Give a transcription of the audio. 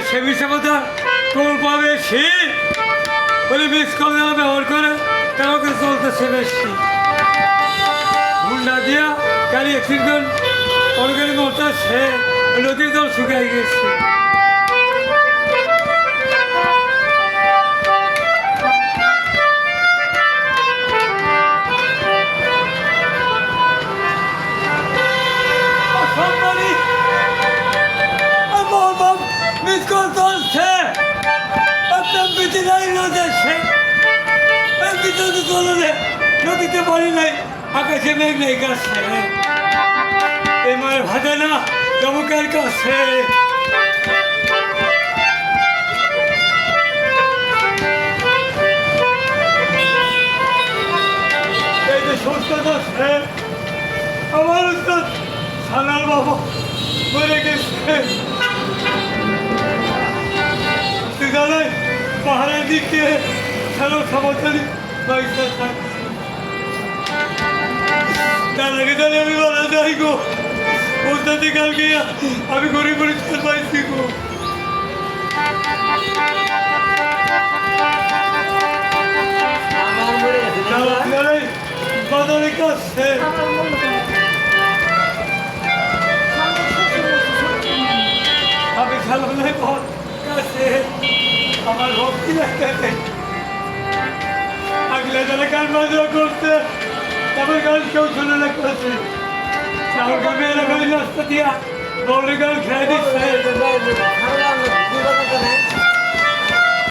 সে বিষয় কথা তোর পাবে সে বলে মিস কল ব্যবহার করে কাউকে চলতেছে বেশি হুন্ডা দিয়া গাড়ি অ্যাক্সিডেন্ট অনেকের মতো সে নদীর জল শুকাই গেছে। নদীতে পারি নাই আকাশে মেঘ নেই কাছে এমার ভাতে না চমকের কাছে এই যে সংস্থা আছে আমার উস্তাদ সানার বাবা মরে গেছে জানাই পাহাড়ের দিক দিয়ে খেলো সমতলি পয়সা থাকছে তার আগে তাহলে আমি মারা যাই গো ওস্তাদি কালকে আমি গরিব পরিষ্কার পাইছি গো বাজারে কাছে আমি খেলালে ঘর কাছে আমার ভক্তি লাগতে আগলে যারা গান বাজনা করতে তবে গান কেউ শুনে না করেছে চাউল মেয়েরা গাড়ি রাস্তা দিয়া বড় গান খেয়ে দিচ্ছে